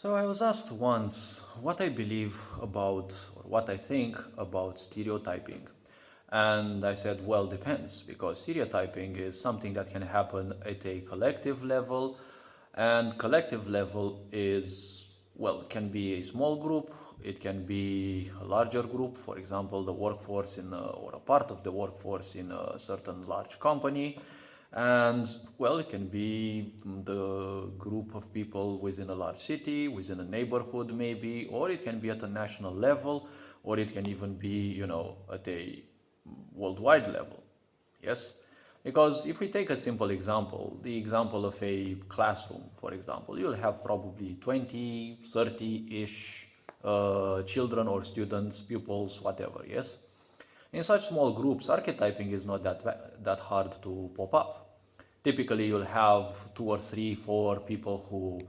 So I was asked once what I believe about or what I think about stereotyping. And I said, well, depends, because stereotyping is something that can happen at a collective level. And collective level is, well, it can be a small group, it can be a larger group, for example, the workforce or a part of the workforce in a certain large company. And well, it can be the group of people within a large city, within a neighborhood maybe, or it can be at a national level, or it can even be, at a worldwide level. Yes? Because if we take a simple example, the example of a classroom, for example, you'll have probably 20, 30-ish children or students, pupils, whatever, yes? In such small groups, archetyping is not that hard to pop up. Typically, you'll have two or three, four people who,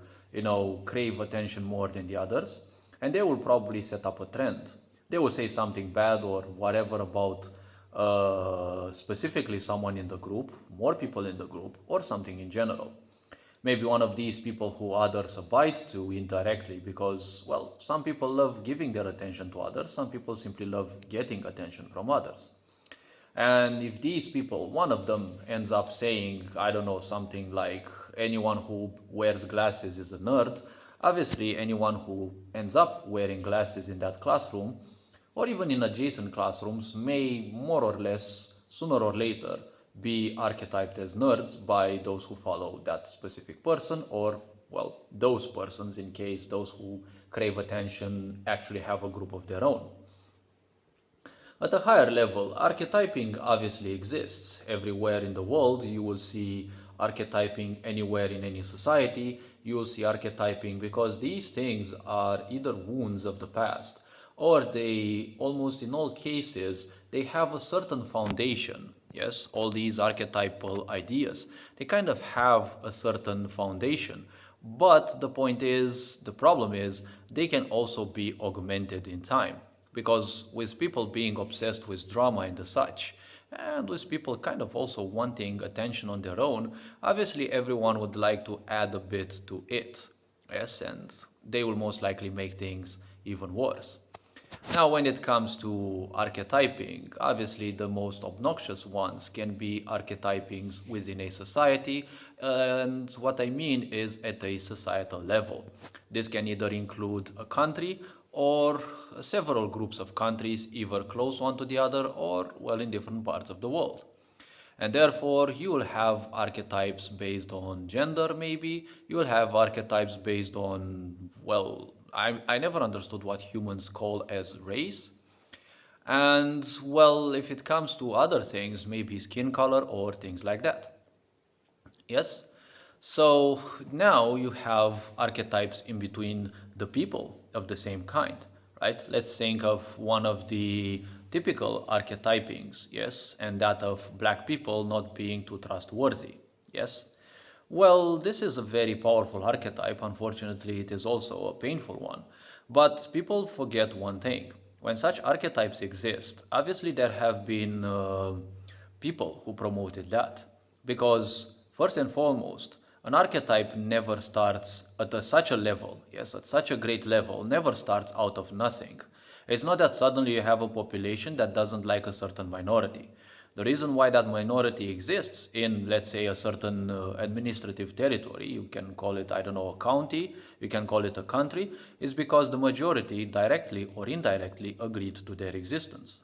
crave attention more than the others, and they will probably set up a trend. They will say something bad or whatever about specifically someone in the group, more people in the group, or something in general. Maybe one of these people who others abide to indirectly because, well, some people love giving their attention to others, some people simply love getting attention from others. And if these people, one of them ends up saying, I don't know, something like anyone who wears glasses is a nerd, obviously anyone who ends up wearing glasses in that classroom or even in adjacent classrooms may more or less, sooner or later, be archetyped as nerds by those who follow that specific person or, well, those persons in case those who crave attention actually have a group of their own. At a higher level, archetyping obviously exists. Everywhere in the world, you will see archetyping anywhere in any society. You will see archetyping because these things are either wounds of the past or they, almost in all cases, they have a certain foundation. Yes, all these archetypal ideas, they kind of have a certain foundation. But the problem is, they can also be augmented in time. Because with people being obsessed with drama and the such, and with people kind of also wanting attention on their own, obviously everyone would like to add a bit to it. Yes, and they will most likely make things even worse. Now, when it comes to archetyping, obviously the most obnoxious ones can be archetypings within a society, and what I mean is at a societal level. This can either include a country or several groups of countries, either close one to the other or, well, in different parts of the world. And therefore, you will have archetypes based on gender, maybe. You will have archetypes based on, well, I never understood what humans call as race. And, well, if it comes to other things, maybe skin color or things like that. Yes? So now you have archetypes in between the people of the same kind, right? Let's think of one of the typical archetypings, yes, and that of black people not being too trustworthy, yes? Well, this is a very powerful archetype. Unfortunately, it is also a painful one. But people forget one thing. When such archetypes exist, obviously there have been people who promoted that. Because, first and foremost, an archetype never starts at such a level, yes, at such a great level, never starts out of nothing. It's not that suddenly you have a population that doesn't like a certain minority. The reason why that minority exists in, let's say, a certain administrative territory, you can call it, I don't know, a county, you can call it a country, is because the majority, directly or indirectly, agreed to their existence.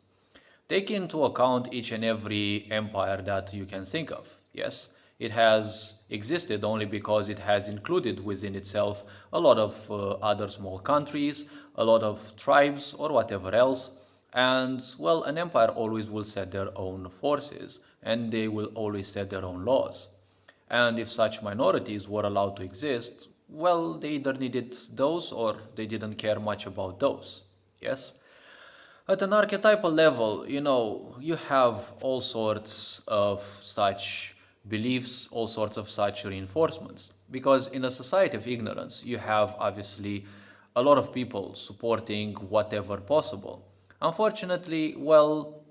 Take into account each and every empire that you can think of. Yes, it has existed only because it has included within itself a lot of other small countries, a lot of tribes, or whatever else. And, well, an empire always will set their own forces and they will always set their own laws. And if such minorities were allowed to exist, well, they either needed those or they didn't care much about those. Yes? At an archetypal level, you have all sorts of such beliefs, all sorts of such reinforcements. Because in a society of ignorance, you have obviously a lot of people supporting whatever possible. Unfortunately, well,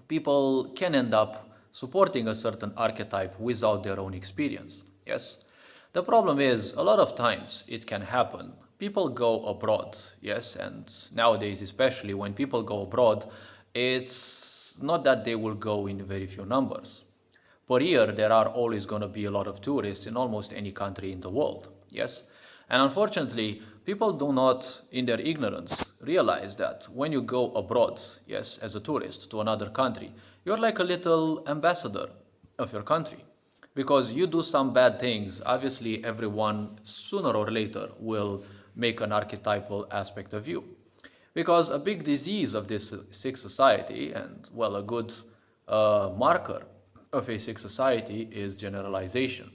people can end up supporting a certain archetype without their own experience. Yes? The problem is, a lot of times it can happen. People go abroad, yes, and nowadays, especially when people go abroad, it's not that they will go in very few numbers. Per year, there are always going to be a lot of tourists in almost any country in the world, yes? And unfortunately, people do not, in their ignorance, realize that when you go abroad, yes, as a tourist to another country, you're like a little ambassador of your country. Because you do some bad things, obviously everyone sooner or later will make an archetypal aspect of you. Because a big disease of this sick society, and well, a good marker of a sick society is generalization.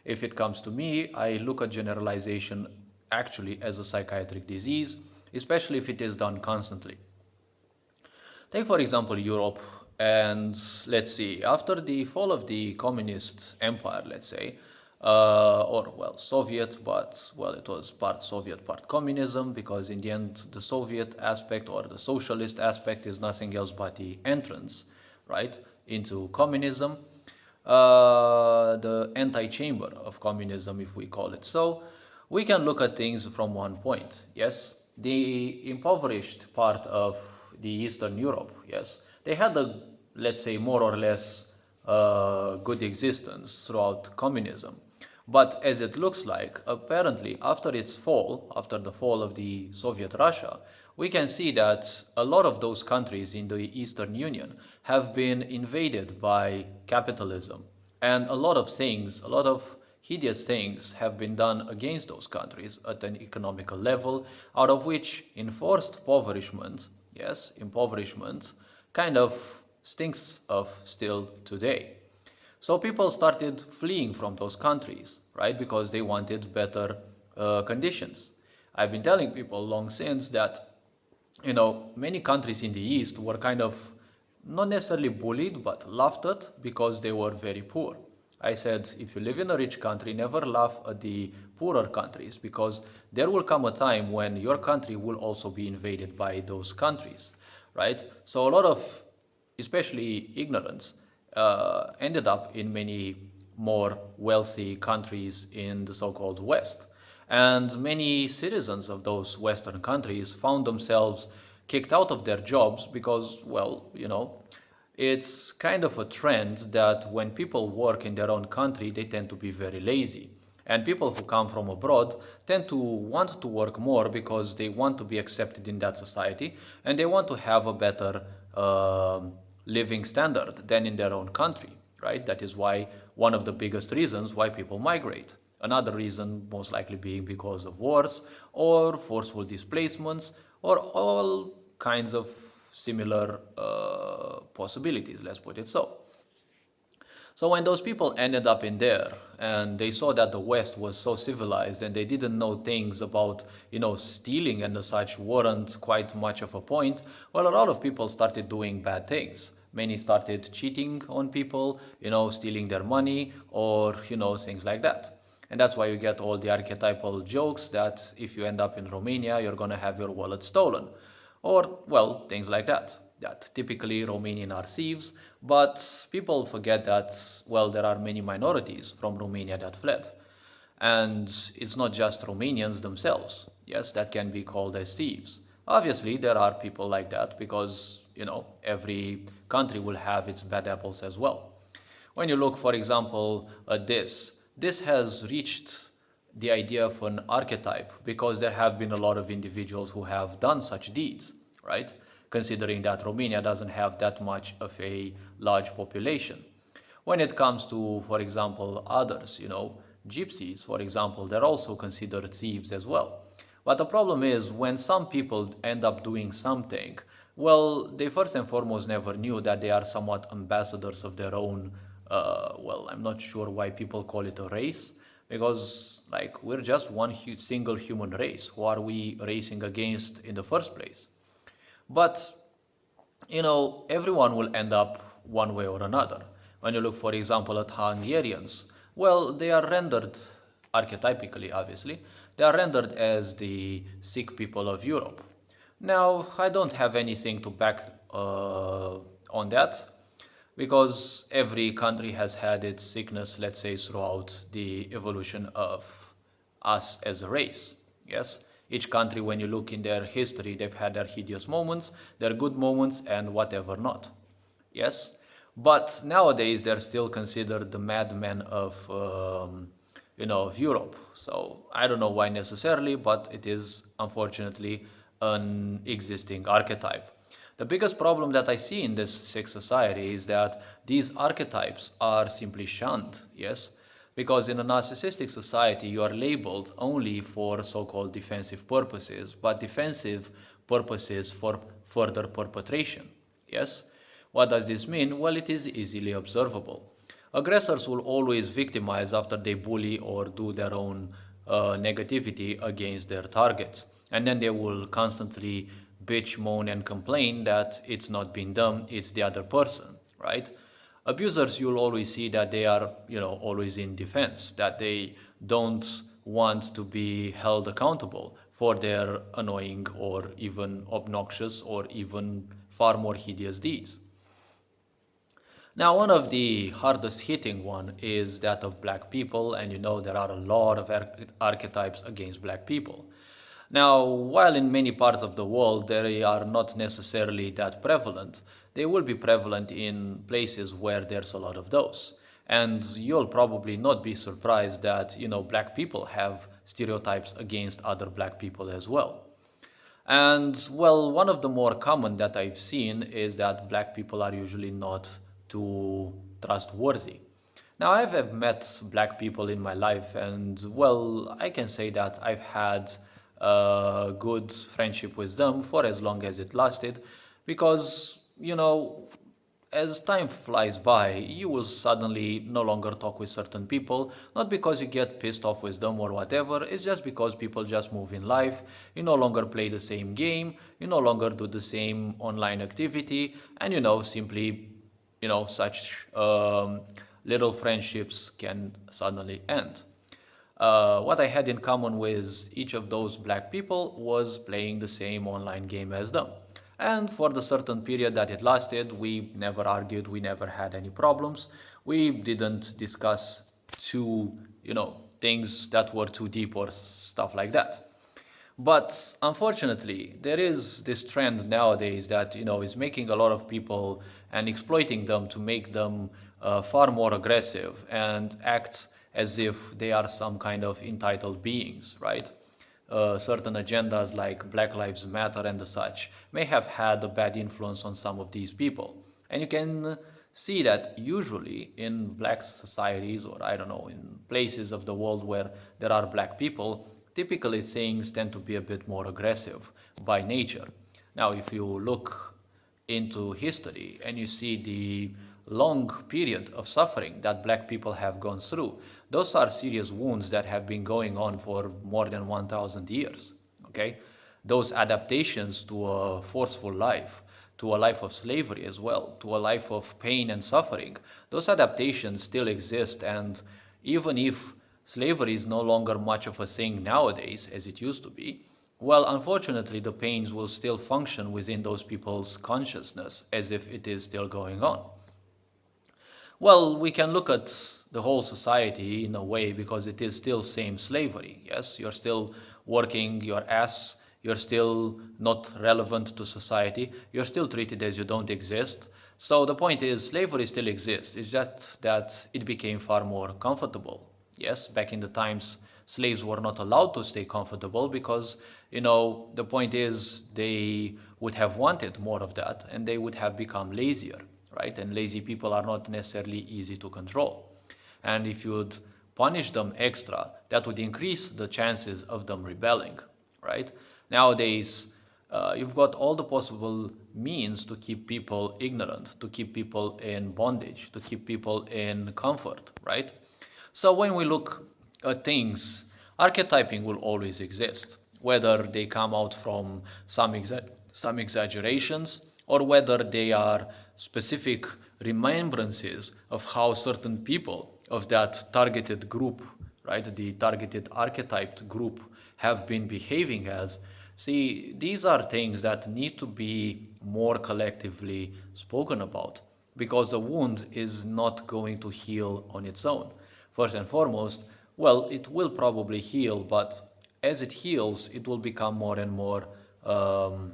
If it comes to me, I look at generalization actually as a psychiatric disease, especially if it is done constantly. Take, for example, Europe, and let's see, after the fall of the communist empire, let's say, or well, Soviet, but well, it was part Soviet, part communism, because in the end, the Soviet aspect or the socialist aspect is nothing else but the entrance, right, into communism, the anti-chamber of communism, if we call it so. We can look at things from one point. Yes, the impoverished part of the Eastern Europe, yes, they had a, let's say, more or less good existence throughout communism. But as it looks like, apparently, after its fall, after the fall of the Soviet Russia, we can see that a lot of those countries in the Eastern Union have been invaded by capitalism. And a lot of things, a lot of hideous things have been done against those countries at an economical level, out of which enforced impoverishment, yes, impoverishment, kind of stinks of still today. So people started fleeing from those countries, right? Because they wanted better conditions. I've been telling people long since that, many countries in the East were kind of not necessarily bullied, but laughed at because they were very poor. I said, if you live in a rich country, never laugh at the poorer countries because there will come a time when your country will also be invaded by those countries, right? So a lot of, especially ignorance, ended up in many more wealthy countries in the so-called West. And many citizens of those Western countries found themselves kicked out of their jobs because, well, it's kind of a trend that when people work in their own country, they tend to be very lazy. And people who come from abroad tend to want to work more because they want to be accepted in that society and they want to have a better living standard than in their own country, right? That is why one of the biggest reasons why people migrate. Another reason, most likely being because of wars or forceful displacements or all kinds of similar possibilities, let's put it so. So when those people ended up in there and they saw that the West was so civilized and they didn't know things about, stealing and such weren't quite much of a point, well, a lot of people started doing bad things. Many started cheating on people, stealing their money or, things like that. And that's why you get all the archetypal jokes that if you end up in Romania, you're going to have your wallet stolen. Or, well, things like that. That typically Romanian are thieves, but people forget that, well, there are many minorities from Romania that fled. And it's not just Romanians themselves, yes, that can be called as thieves. Obviously, there are people like that because, every country will have its bad apples as well. When you look, for example, at this has reached the idea of an archetype because there have been a lot of individuals who have done such deeds, right? Considering that Romania doesn't have that much of a large population. When it comes to, for example, others, gypsies, for example, they're also considered thieves as well. But the problem is when some people end up doing something, well, they first and foremost never knew that they are somewhat ambassadors of their own. Well, I'm not sure why people call it a race, because like we're just one single human race. Who are we racing against in the first place? But everyone will end up one way or another. When you look, for example, at Hungarians, well, they are rendered archetypically, obviously, they are rendered as the sick people of Europe. Now, I don't have anything to back on that. because every country has had its sickness, let's say, throughout the evolution of us as a race. Yes, each country, when you look in their history, they've had their hideous moments, their good moments, and whatever not. Yes, but nowadays they're still considered the madmen of Europe. So I don't know why necessarily, but it is unfortunately an existing archetype. The biggest problem that I see in this sick society is that these archetypes are simply shunned, yes? Because in a narcissistic society, you are labeled only for so called defensive purposes, but defensive purposes for further perpetration, yes? What does this mean? Well, it is easily observable. Aggressors will always victimize after they bully or do their own negativity against their targets. And then they will constantly bitch, moan, and complain that it's not been done, it's the other person, right? Abusers, you'll always see that they are, always in defense, that they don't want to be held accountable for their annoying or even obnoxious or even far more hideous deeds. Now, one of the hardest hitting one is that of black people, and there are a lot of archetypes against black people. Now, while in many parts of the world they are not necessarily that prevalent, they will be prevalent in places where there's a lot of those. And you'll probably not be surprised that, black people have stereotypes against other black people as well. And well, one of the more common that I've seen is that black people are usually not too trustworthy. Now, I've met black people in my life, and well, I can say that I've had a good friendship with them for as long as it lasted, because, as time flies by, you will suddenly no longer talk with certain people, not because you get pissed off with them or whatever, it's just because people just move in life. You no longer play the same game, you no longer do the same online activity, and simply, such little friendships can suddenly end. What I had in common with each of those black people was playing the same online game as them. And for the certain period that it lasted, we never argued, we never had any problems. We didn't discuss things that were too deep or stuff like that. But unfortunately, there is this trend nowadays that is making a lot of people and exploiting them to make them far more aggressive and act as if they are some kind of entitled beings, right? Certain agendas like Black Lives Matter and the such may have had a bad influence on some of these people. And you can see that usually in black societies, or I don't know, in places of the world where there are black people, typically things tend to be a bit more aggressive by nature. Now, if you look into history and you see the long period of suffering that black people have gone through, those are serious wounds that have been going on for more than 1,000 years. Okay? Those adaptations to a forceful life, to a life of slavery as well, to a life of pain and suffering, those adaptations still exist. And even if slavery is no longer much of a thing nowadays as it used to be, well, unfortunately, the pains will still function within those people's consciousness as if it is still going on. Well, we can look at the whole society in a way because it is still same slavery. Yes, you're still working your ass, you're still not relevant to society, you're still treated as you don't exist. So the point is, slavery still exists. It's just that it became far more comfortable. Yes, back in the times, slaves were not allowed to stay comfortable because, the point is they would have wanted more of that and they would have become lazier, right? And lazy people are not necessarily easy to control. And if you'd punish them extra, that would increase the chances of them rebelling, right? Nowadays, you've got all the possible means to keep people ignorant, to keep people in bondage, to keep people in comfort, right? So when we look at things, archetyping will always exist, whether they come out from some exaggerations or whether they are specific remembrances of how certain people of that targeted group, right, the targeted archetyped group have been behaving as. See, these are things that need to be more collectively spoken about. because the wound is not going to heal on its own. First and foremost, well, it will probably heal, but as it heals, it will become more and more um,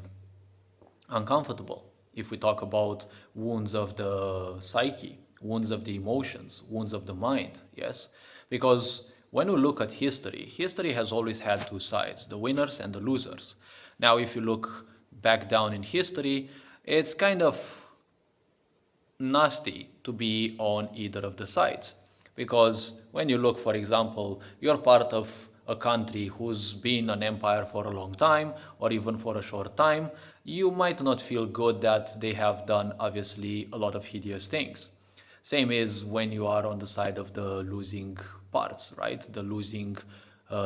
uncomfortable. If we talk about wounds of the psyche, wounds of the emotions, wounds of the mind, yes? Because when we look at history, history has always had two sides, the winners and the losers. Now, if you look back down in history, it's kind of nasty to be on either of the sides. Because when you look, for example, you're part of a country who's been an empire for a long time or even for a short time, you might not feel good that they have done obviously a lot of hideous things. Same is when you are on the side of the losing parts, right? The losing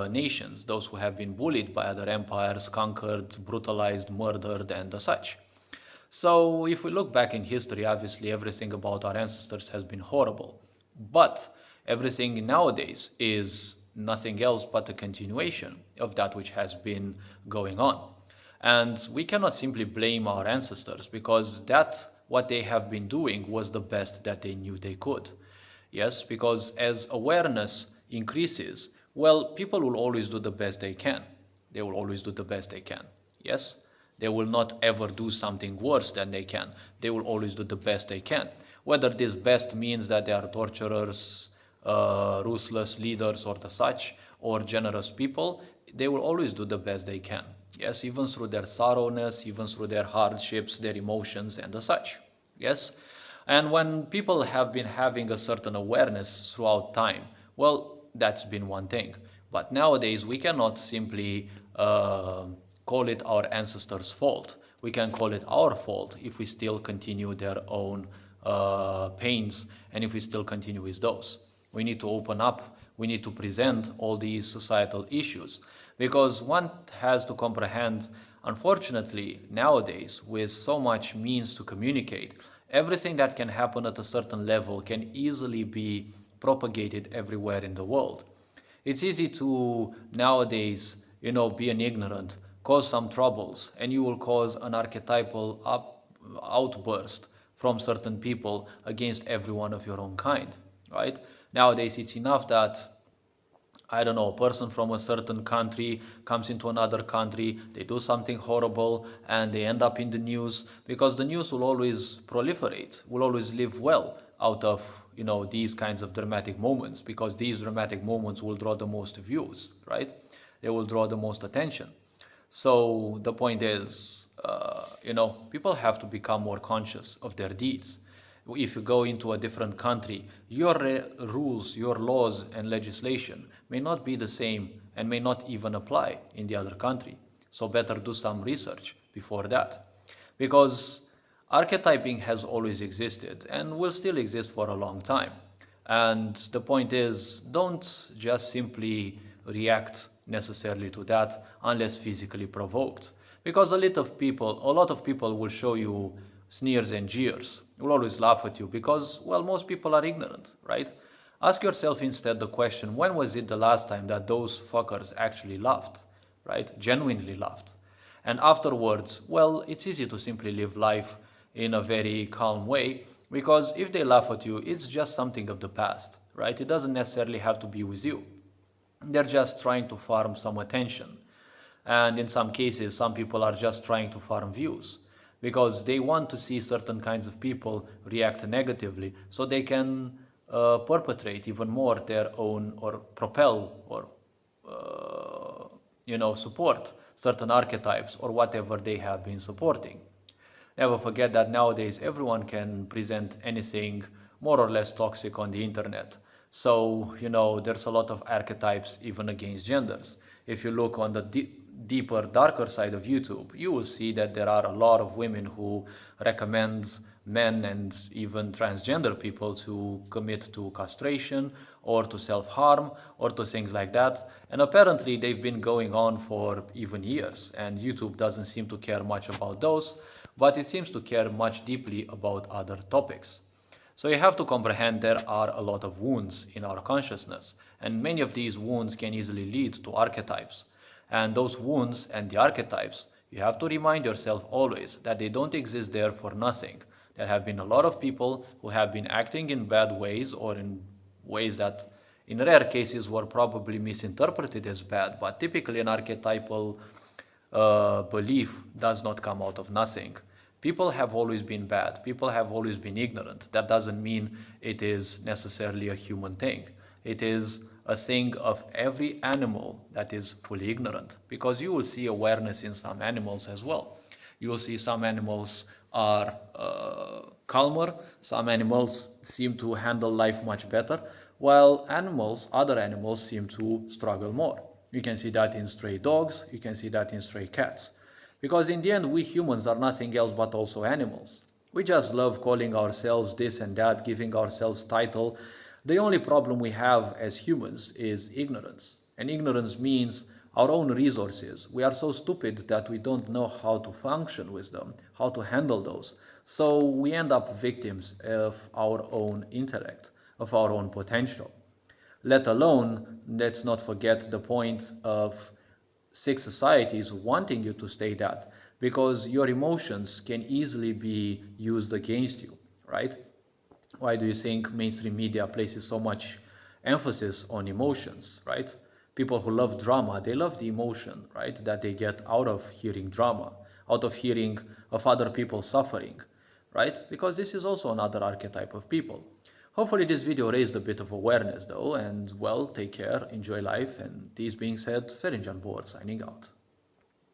nations, those who have been bullied by other empires, conquered, brutalized, murdered, and the such. So, if we look back in history, obviously everything about our ancestors has been horrible. But everything nowadays is nothing else but a continuation of that which has been going on. And we cannot simply blame our ancestors because that what they have been doing was the best that they knew they could. Yes, because as awareness increases, well, people will always do the best they can. They will always do the best they can. Yes, they will not ever do something worse than they can. They will always do the best they can. Whether this best means that they are torturers, ruthless leaders, or the such, or generous people, they will always do the best they can. Yes, even through their sorrowness, even through their hardships, their emotions, and the such. Yes, and when people have been having a certain awareness throughout time, well, that's been one thing. But nowadays, we cannot simply call it our ancestors' fault. We can call it our fault if we still continue their own pains and if we still continue with those. We need to open up, we need to present all these societal issues because one has to comprehend, unfortunately, nowadays, with so much means to communicate, everything that can happen at a certain level can easily be propagated everywhere in the world. It's easy to nowadays, be an ignorant, cause some troubles, and you will cause an archetypal outburst from certain people against everyone of your own kind, right? Nowadays, it's enough that I don't know, a person from a certain country comes into another country, they do something horrible, and they end up in the news because the news will always proliferate, will always live well out of, these kinds of dramatic moments because these dramatic moments will draw the most views, right? They will draw the most attention. So the point is, people have to become more conscious of their deeds. If you go into a different country, your rules, your laws, and legislation may not be the same and may not even apply in the other country. So better do some research before that. Because archetyping has always existed and will still exist for a long time. And the point is, don't just simply react necessarily to that unless physically provoked. Because a lot of people will show you sneers and jeers, will always laugh at you because, well, most people are ignorant, right? Ask yourself instead the question, when was it the last time that those fuckers actually laughed, right? Genuinely laughed. And afterwards, well, it's easy to simply live life in a very calm way because if they laugh at you, it's just something of the past, right? It doesn't necessarily have to be with you. They're just trying to farm some attention. And in some cases, some people are just trying to farm views because they want to see certain kinds of people react negatively so they can perpetrate even more their own or propel or support certain archetypes or whatever they have been supporting. Never forget that nowadays everyone can present anything more or less toxic on the internet. So, there's a lot of archetypes even against genders. If you look on the deeper, darker side of YouTube, you will see that there are a lot of women who recommend men and even transgender people to commit to castration or to self-harm or to things like that. And apparently they've been going on for even years, and YouTube doesn't seem to care much about those, but it seems to care much deeply about other topics. So you have to comprehend there are a lot of wounds in our consciousness, and many of these wounds can easily lead to archetypes. And those wounds and the archetypes, you have to remind yourself always that they don't exist there for nothing. There have been a lot of people who have been acting in bad ways or in ways that in rare cases were probably misinterpreted as bad, but typically an archetypal belief does not come out of nothing. People have always been bad. People have always been ignorant. That doesn't mean it is necessarily a human thing. It is a thing of every animal that is fully ignorant, because you will see awareness in some animals as well. You will see some animals are calmer, some animals seem to handle life much better, while other animals seem to struggle more. You can see that in stray dogs, you can see that in stray cats. Because in the end, we humans are nothing else but also animals. We just love calling ourselves this and that, giving ourselves title. The only problem we have as humans is ignorance. And ignorance means our own resources. We are so stupid that we don't know how to function with them, how to handle those. So we end up victims of our own intellect, of our own potential. Let alone, let's not forget the point of sick societies wanting you to stay that, because your emotions can easily be used against you, right? Why do you think mainstream media places so much emphasis on emotions, right? People who love drama, they love the emotion, right, that they get out of hearing drama, out of hearing of other people suffering, right? Because this is also another archetype of people. Hopefully this video raised a bit of awareness though, and well, take care, enjoy life, and this being said, Ferinjan Board signing out.